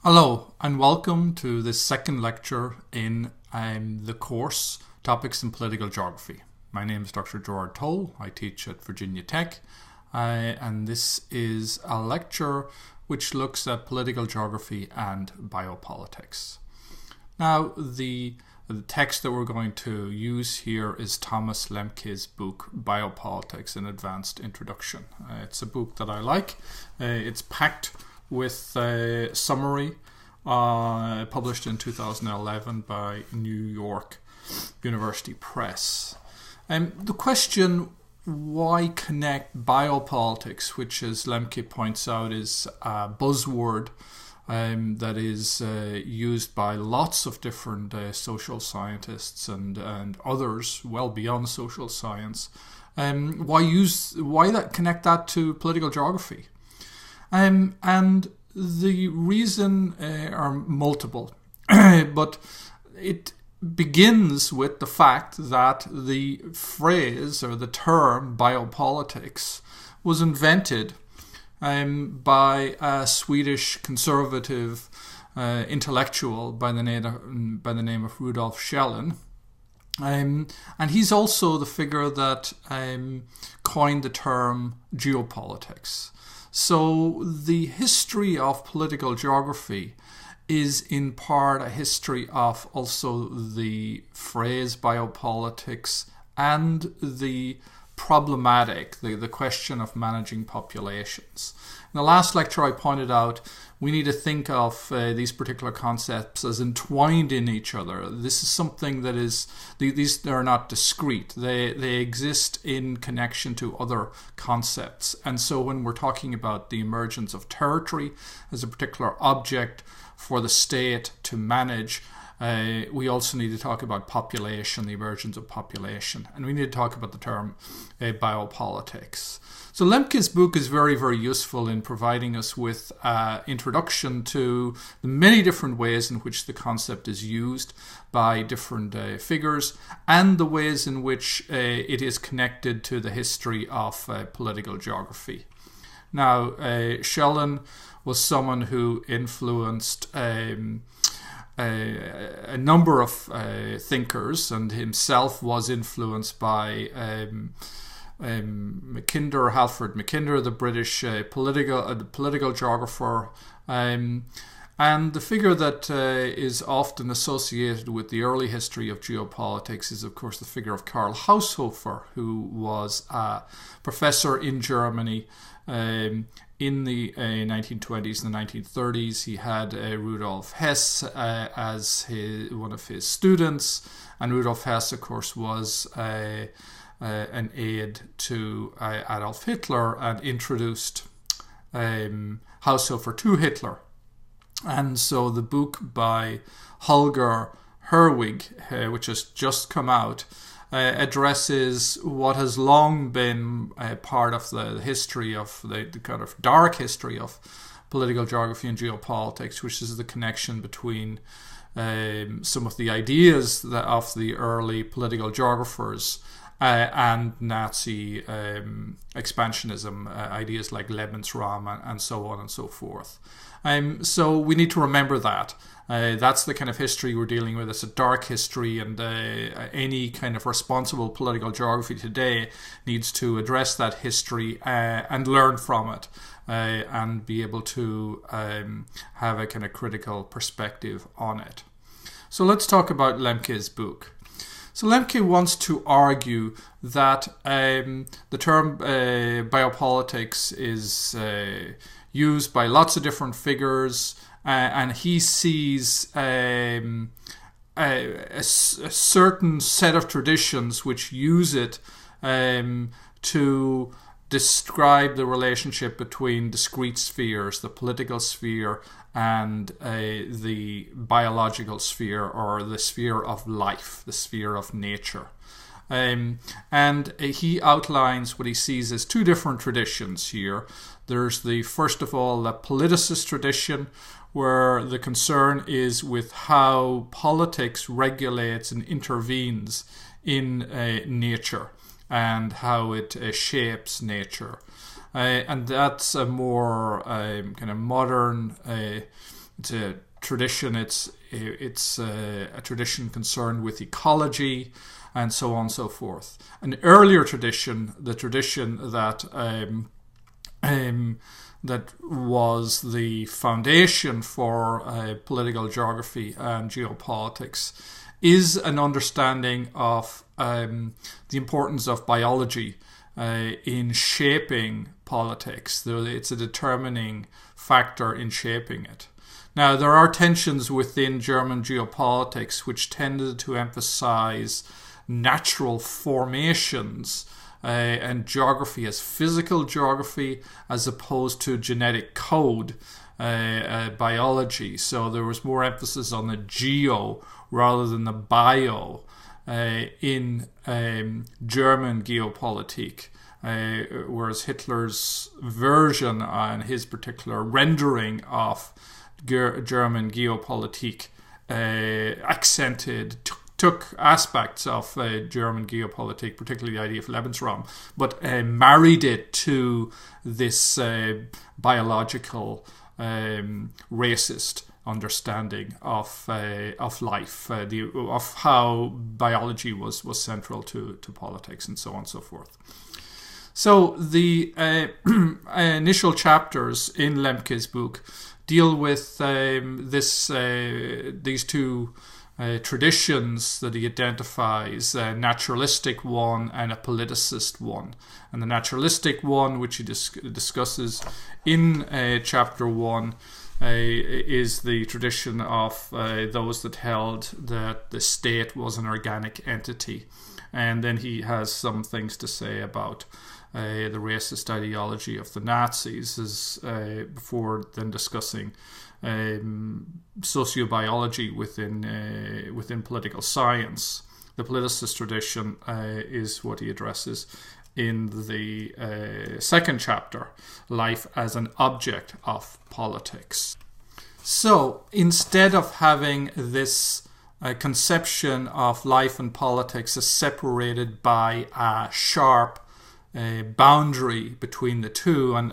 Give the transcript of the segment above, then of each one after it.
Hello and welcome to this second lecture in the course Topics in Political Geography. My name is Dr. Gerard Toal. I teach at Virginia Tech and this is a lecture which looks at political geography and biopolitics. Now the text that we're going to use here is Thomas Lemke's book Biopolitics, an Advanced Introduction. It's a book that I like. It's packed with a summary published in 2011 by New York University Press. The question, why connect biopolitics, which as Lemke points out is a buzzword that is used by lots of different social scientists and others well beyond social science, connect that to political geography? And the reason are multiple, but it begins with the fact that the phrase or the term biopolitics was invented by a Swedish conservative intellectual by the name of Rudolf Schellen. And he's also the figure that coined the term geopolitics. So the history of political geography is in part a history of also the phrase biopolitics and the problematic, the question of managing populations. In the last lecture I pointed out we need to think of these particular concepts as entwined in each other. This is something that is, these are not discrete. They exist in connection to other concepts. And so when we're talking about the emergence of territory as a particular object for the state to manage, we also need to talk about population, the emergence of population, and we need to talk about the term biopolitics. So Lemke's book is very, very useful in providing us with an introduction to the many different ways in which the concept is used by different figures and the ways in which it is connected to the history of political geography. Now, Schellen was someone who influenced a number of thinkers, and himself was influenced by Halford Mackinder, the British political geographer, and the figure that is often associated with the early history of geopolitics is of course the figure of Karl Haushofer, who was a professor in Germany in the 1920s and the 1930s. He had Rudolf Hess as one of his students, and Rudolf Hess, of course, was an aide to Adolf Hitler and introduced Haushofer to Hitler. And so the book by Holger Herwig, which has just come out, addresses what has long been part of the history of the kind of dark history of political geography and geopolitics, which is the connection between some of the ideas of the early political geographers and Nazi expansionism, ideas like Lebensraum and so on and so forth. So we need to remember that. That's the kind of history we're dealing with. It's a dark history, and any kind of responsible political geography today needs to address that history and learn from it and be able to have a kind of critical perspective on it. So let's talk about Lemke's book. So Lemke wants to argue that the term biopolitics is used by lots of different figures, and he sees a certain set of traditions which use it to describe the relationship between discrete spheres, the political sphere and the biological sphere, or the sphere of life, the sphere of nature. And he outlines what he sees as two different traditions here. There's first of all, the politicist tradition, where the concern is with how politics regulates and intervenes in nature and how it shapes nature. And that's a more kind of modern It's a tradition. It's a tradition concerned with ecology, and so on and so forth. An earlier tradition, the tradition that that was the foundation for political geography and geopolitics, is an understanding of the importance of biology in shaping politics. It's a determining factor in shaping it. Now, there are tensions within German geopolitics which tended to emphasize natural formations and geography as physical geography as opposed to genetic code biology. So there was more emphasis on the geo rather than the bio in German geopolitik, whereas Hitler's version and his particular rendering of German geopolitik accented, took aspects of German geopolitik, particularly the idea of Lebensraum, but married it to this biological, racist understanding of life, of how biology was central to politics, and so on and so forth. So the initial chapters in Lemke's book deal with these two traditions that he identifies, a naturalistic one and a politicist one. And the naturalistic one, which he discusses in chapter 1, is the tradition of those that held that the state was an organic entity. And then he has some things to say about the racist ideology of the Nazis, before then discussing sociobiology within political science. The politicist tradition is what he addresses in the second chapter, Life as an Object of Politics. So instead of having this conception of life and politics as separated by a sharp boundary between the two, and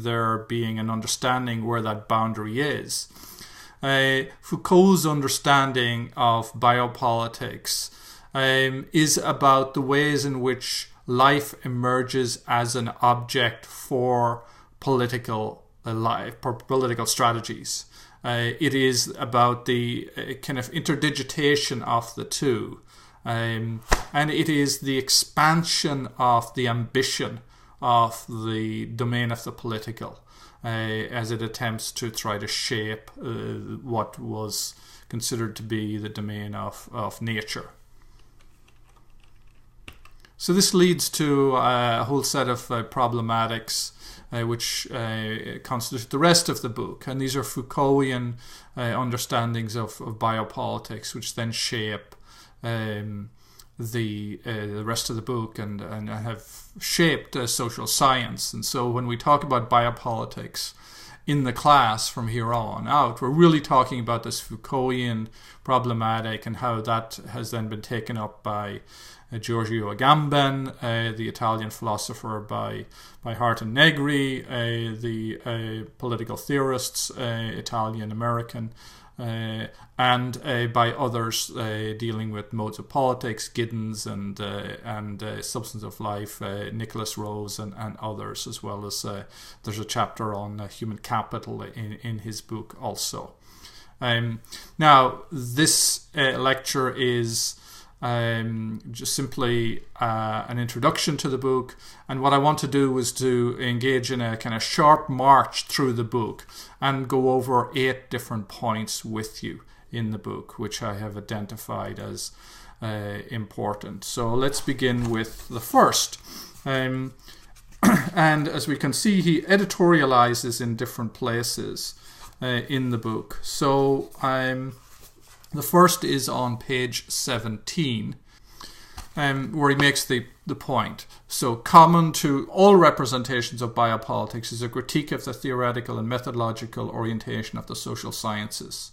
there being an understanding where that boundary is, Foucault's understanding of biopolitics is about the ways in which life emerges as an object for political life, for political strategies. It is about the kind of interdigitation of the two. And it is the expansion of the ambition of the domain of the political as it attempts to try to shape what was considered to be the domain of nature. So this leads to a whole set of problematics which constitute the rest of the book. And these are Foucauldian understandings of biopolitics, which then shape the rest of the book and have shaped social science. And so when we talk about biopolitics in the class from here on out, we're really talking about this Foucauldian problematic and how that has then been taken up by Giorgio Agamben, the Italian philosopher, by Hart and Negri, the political theorists, Italian-American, and by others dealing with modes of politics, Giddens and Substance of Life, Nicholas Rose and others, as well as there's a chapter on human capital in his book also. Now, this lecture is just simply an introduction to the book, and what I want to do is to engage in a kind of sharp march through the book and go over 8 different points with you in the book, which I have identified as important. So let's begin with the first. And as we can see, he editorializes in different places in the book. So the first is on page 17, where he makes the point. So, common to all representations of biopolitics is a critique of the theoretical and methodological orientation of the social sciences,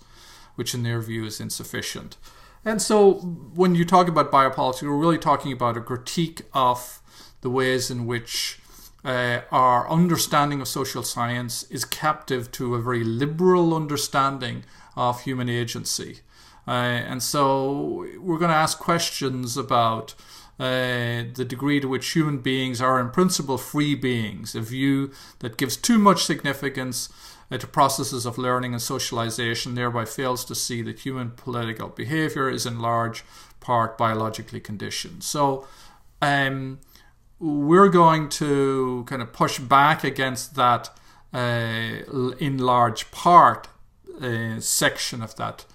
which in their view is insufficient. And so when you talk about biopolitics, we're really talking about a critique of the ways in which our understanding of social science is captive to a very liberal understanding of human agency. And so we're going to ask questions about the degree to which human beings are in principle free beings, a view that gives too much significance to processes of learning and socialization, thereby fails to see that human political behavior is in large part biologically conditioned. So we're going to kind of push back against that in large part section of that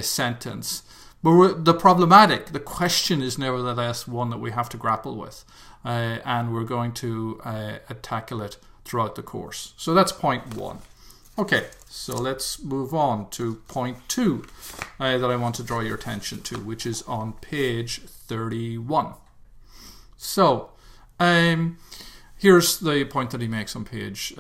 sentence. But the question is nevertheless one that we have to grapple with, and we're going to tackle it throughout the course. So that's point 1. Okay, so let's move on to point 2 that I want to draw your attention to, which is on page 31. So, here's the point that he makes on page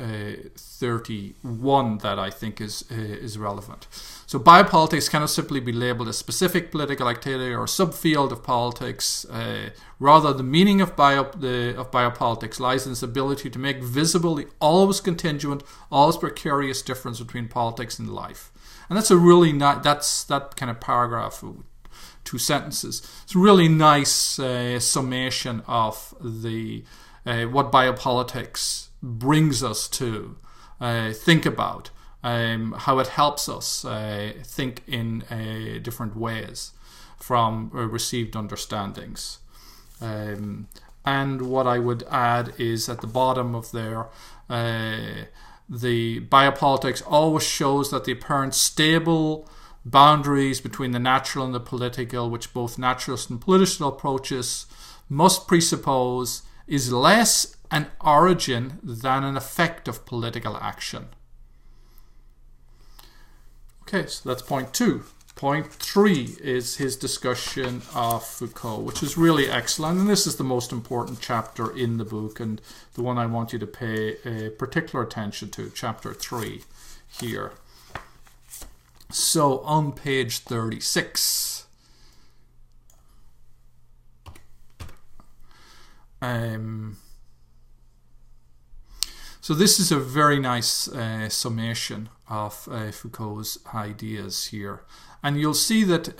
31 that I think is relevant. So biopolitics cannot simply be labelled a specific political activity or a subfield of politics. Rather, the meaning of biopolitics lies in its ability to make visible the always contingent, always precarious difference between politics and life. And that's a really that's that kind of paragraph, 2 sentences. It's a really nice summation of the what biopolitics brings us to think about. How it helps us think in different ways from received understandings. And what I would add is at the bottom of there, the biopolitics always shows that the apparent stable boundaries between the natural and the political, which both naturalist and political approaches must presuppose, is less an origin than an effect of political action. Okay, so that's point 2. Point 3 is his discussion of Foucault, which is really excellent. And this is the most important chapter in the book and the one I want you to pay particular attention to, chapter 3 here. So on page 36, so this is a very nice summation of Foucault's ideas here. And you'll see that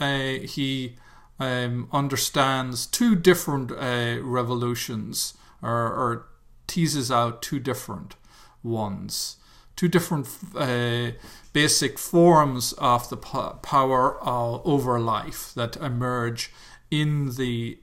he understands 2 different revolutions, or teases out 2 different ones, 2 different basic forms of the power over life that emerge in the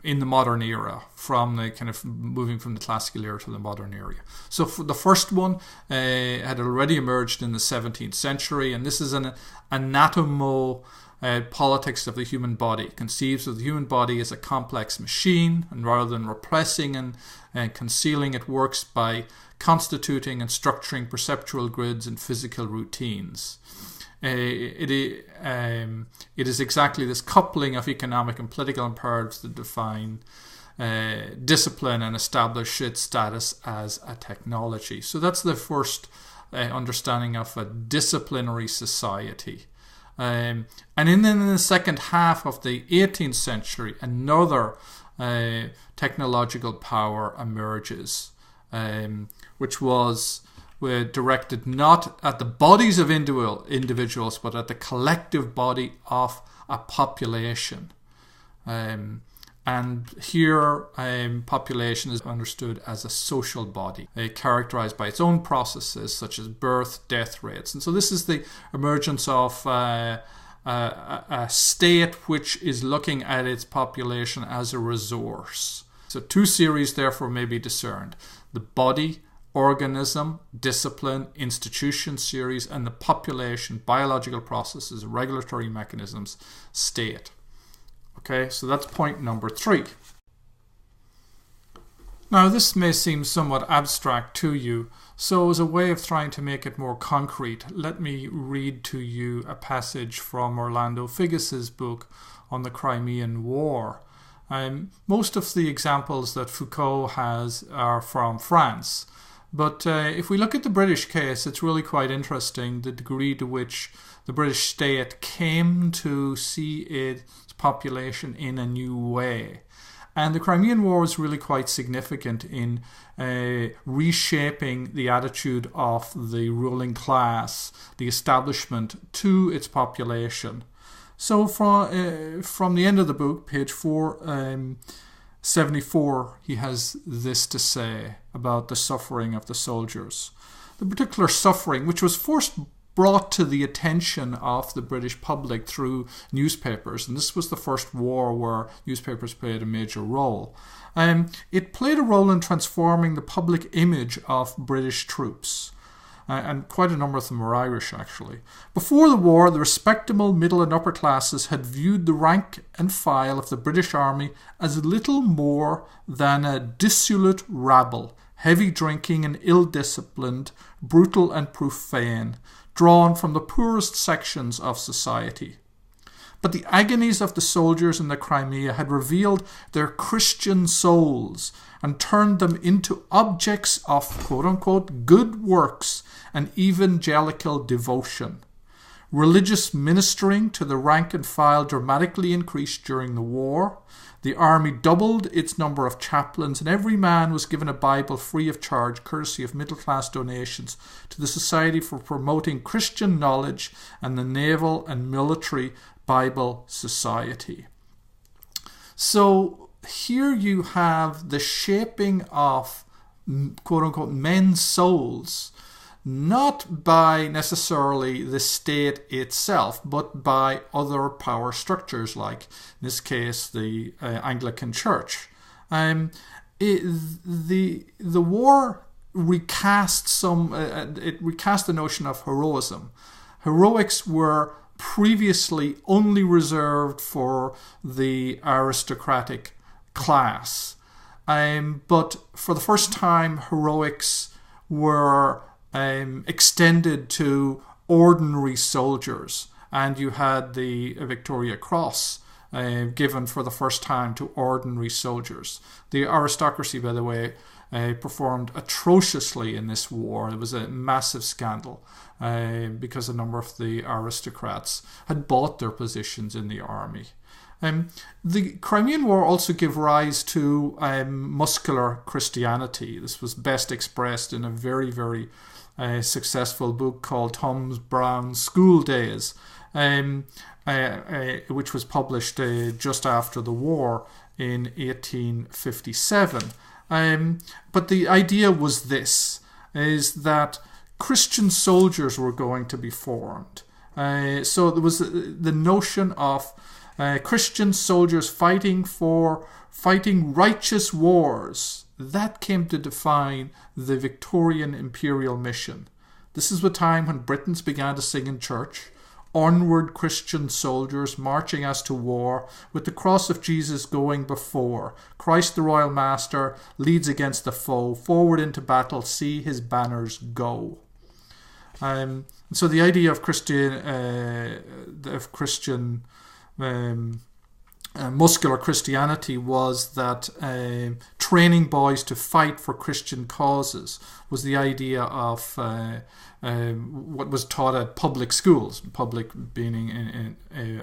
modern era, from the kind of moving from the classical era to the modern era. So for the first one had already emerged in the 17th century, and this is an anatomo-politics of the human body. Conceives of the human body as a complex machine, and rather than repressing and concealing, it works by constituting and structuring perceptual grids and physical routines. It is exactly this coupling of economic and political imperatives that define discipline and establish its status as a technology. So that's the first understanding of a disciplinary society. And then in the second half of the 18th century, another technological power emerges, which was directed not at the bodies of individuals, but at the collective body of a population. And here, population is understood as a social body, characterized by its own processes, such as birth, death rates. And so this is the emergence of a state which is looking at its population as a resource. So 2 series, therefore, may be discerned: the body, organism, discipline, institution series, and the population, biological processes, regulatory mechanisms, state. Okay, so that's point number 3. Now, this may seem somewhat abstract to you, so as a way of trying to make it more concrete, let me read to you a passage from Orlando Figgis's book on the Crimean War. Most of the examples that Foucault has are from France. But if we look at the British case, it's really quite interesting the degree to which the British state came to see its population in a new way. And the Crimean War was really quite significant in reshaping the attitude of the ruling class, the establishment, to its population. So from the end of the book, page 474, he has this to say about the suffering of the soldiers. The particular suffering, which was first brought to the attention of the British public through newspapers, and this was the first war where newspapers played a major role. It played a role in transforming the public image of British troops, and quite a number of them were Irish, actually. Before the war, the respectable middle and upper classes had viewed the rank and file of the British Army as little more than a dissolute rabble, heavy drinking and ill-disciplined, brutal and profane, drawn from the poorest sections of society. But the agonies of the soldiers in the Crimea had revealed their Christian souls and turned them into objects of quote-unquote good works and evangelical devotion. Religious ministering to the rank and file dramatically increased during the war. The army doubled its number of chaplains, and every man was given a Bible free of charge, courtesy of middle-class donations to the Society for Promoting Christian Knowledge and the Naval and Military Bible Society. So here you have the shaping of quote-unquote men's souls, not by necessarily the state itself, but by other power structures, like in this case the Anglican Church. The war recast recast the notion of heroism. Heroics were previously only reserved for the aristocratic class, but for the first time, heroics were extended to ordinary soldiers, and you had the Victoria Cross given for the first time to ordinary soldiers. The aristocracy, by the way, performed atrociously in this war. It was a massive scandal because a number of the aristocrats had bought their positions in the army. The Crimean War also gave rise to muscular Christianity. This was best expressed in a very, very successful book called Tom Brown's School Days, which was published just after the war in 1857. But the idea was this, is that Christian soldiers were going to be formed. So there was the notion of Christian soldiers fighting righteous wars. That came to define the Victorian imperial mission. This is the time when Britons began to sing in church. Onward Christian soldiers marching as to war, with the cross of Jesus going before. Christ the Royal Master leads against the foe. Forward into battle, see his banners go. So the idea of muscular Christianity was that training boys to fight for Christian causes was the idea of what was taught at public schools, public being an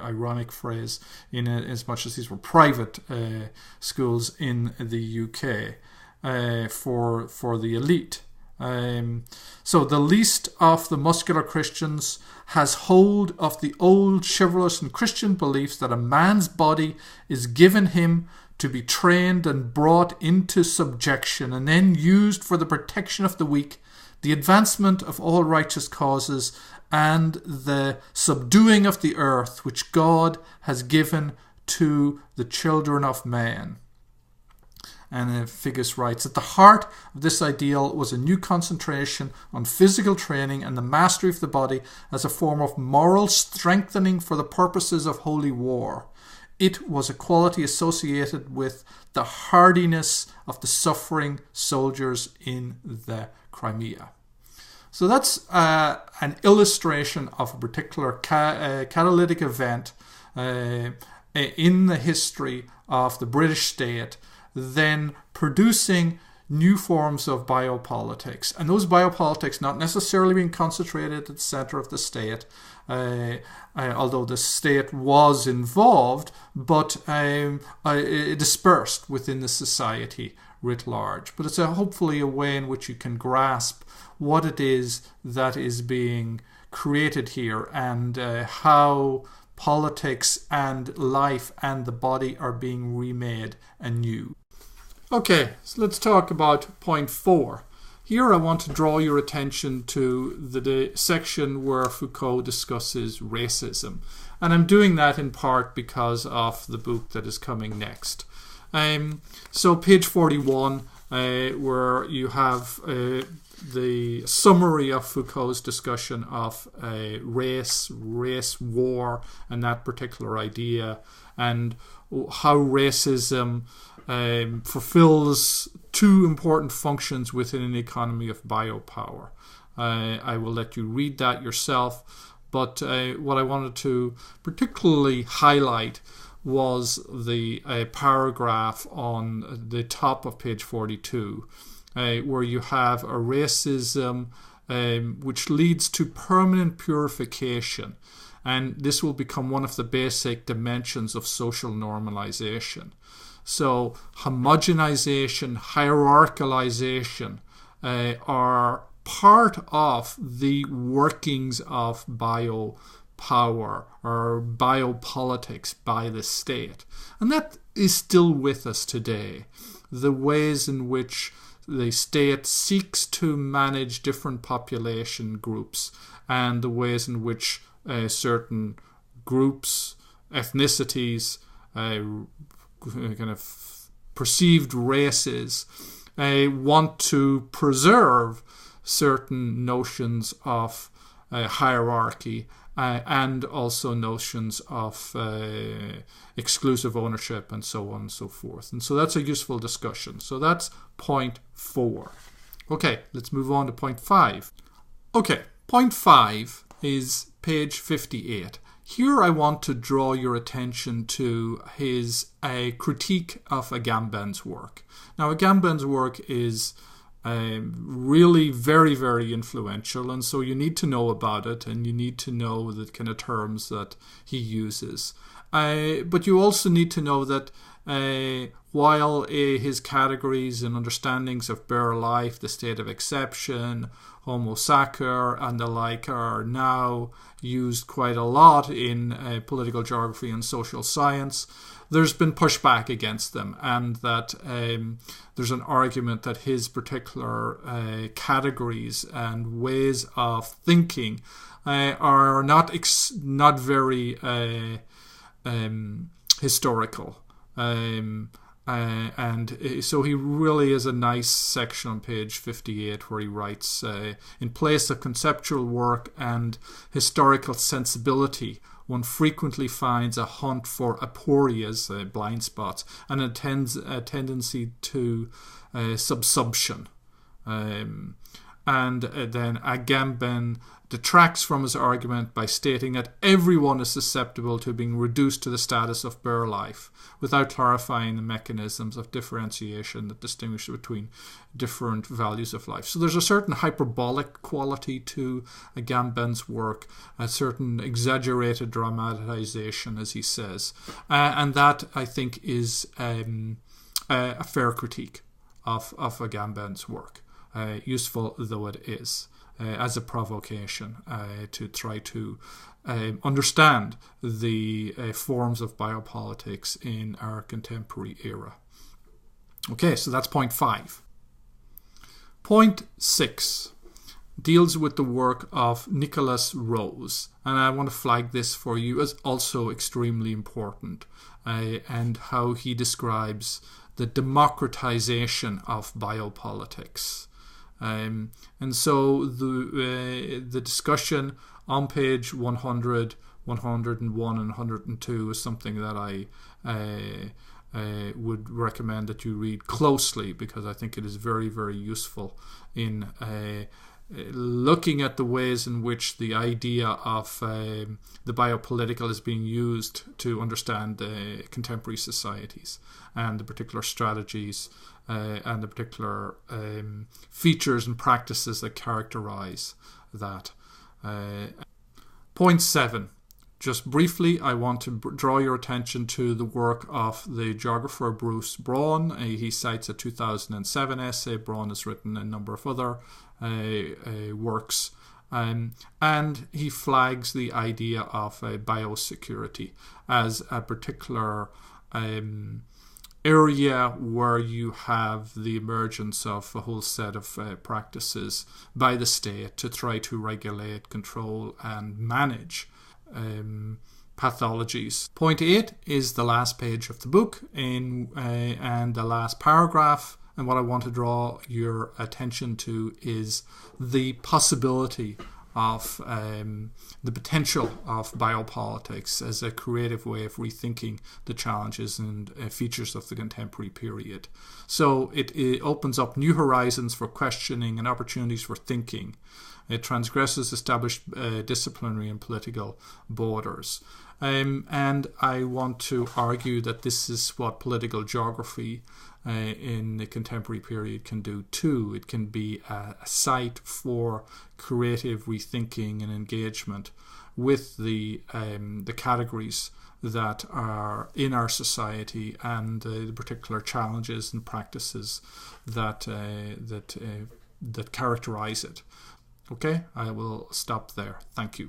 ironic phrase in as much as these were private schools in the UK for the elite. So the least of the muscular Christians has hold of the old chivalrous and Christian beliefs that a man's body is given him to be trained and brought into subjection and then used for the protection of the weak, the advancement of all righteous causes, and the subduing of the earth which God has given to the children of man. And Figgis writes, at the heart of this ideal was a new concentration on physical training and the mastery of the body as a form of moral strengthening for the purposes of holy war. It was a quality associated with the hardiness of the suffering soldiers in the Crimea. So that's an illustration of a particular catalytic event in the history of the British state, then producing new forms of biopolitics, and those biopolitics not necessarily being concentrated at the center of the state, although the state was involved, but dispersed within the society writ large. But it's hopefully a way in which you can grasp what it is that is being created here, and how politics and life and the body are being remade anew. Okay, so let's talk about point 4. Here I want to draw your attention to the section where Foucault discusses racism. And I'm doing that in part because of the book that is coming next. So page 41, where you have the summary of Foucault's discussion of race, war, and that particular idea, and how racism fulfills two important functions within an economy of biopower. I will let you read that yourself, but what I wanted to particularly highlight was the paragraph on the top of page 42, where you have a racism which leads to permanent purification, and this will become one of the basic dimensions of social normalization. So homogenization, hierarchalization are part of the workings of biopower or biopolitics by the state. And that is still with us today. The ways in which the state seeks to manage different population groups, and the ways in which certain groups, ethnicities, kind of perceived races want to preserve certain notions of hierarchy and also notions of exclusive ownership and so on and so forth. And so that's a useful discussion. So that's point 4. Okay, let's move on to point 5. Okay, point 5 is page 58. Here I want to draw your attention to his critique of Agamben's work. Now, Agamben's work is really very, very influential, and so you need to know about it, and you need to know the kind of terms that he uses. But you also need to know that while his categories and understandings of bare life, the state of exception, homo sacer, and the like are now used quite a lot in political geography and social science, there's been pushback against them, and that there's an argument that his particular categories and ways of thinking are not very historical. And so he really is a nice section on page 58 where he writes, in place of conceptual work and historical sensibility, one frequently finds a hunt for aporias, blind spots, and a tendency to subsumption. And then Agamben detracts from his argument by stating that everyone is susceptible to being reduced to the status of bare life, without clarifying the mechanisms of differentiation that distinguish between different values of life. So there's a certain hyperbolic quality to Agamben's work, a certain exaggerated dramatization, as he says. And that, I think, is a fair critique of Agamben's work, useful though it is. As a provocation to try to understand the forms of biopolitics in our contemporary era. Okay, so that's point 5. Point 6 deals with the work of Nicholas Rose, and I want to flag this for you as also extremely important, and how he describes the democratization of biopolitics. And so the discussion on page 100, 101 and 102 is something that I would recommend that you read closely, because I think it is very, very useful in looking at the ways in which the idea of the biopolitical is being used to understand contemporary societies and the particular strategies and the particular features and practices that characterize that. Point 7. Just briefly, I want to draw your attention to the work of the geographer Bruce Braun. He cites a 2007 essay. Braun has written a number of other works. And he flags the idea of biosecurity as a particular area where you have the emergence of a whole set of practices by the state to try to regulate, control, and manage pathologies. Point 8 is the last page of the book and the last paragraph. And what I want to draw your attention to is the possibility of the potential of biopolitics as a creative way of rethinking the challenges and features of the contemporary period. So it opens up new horizons for questioning and opportunities for thinking. It transgresses established disciplinary and political borders. And I want to argue that this is what political geography in the contemporary period can do too. It can be a site for creative rethinking and engagement with the categories that are in our society and the particular challenges and practices that characterize it. Okay, I will stop there. Thank you.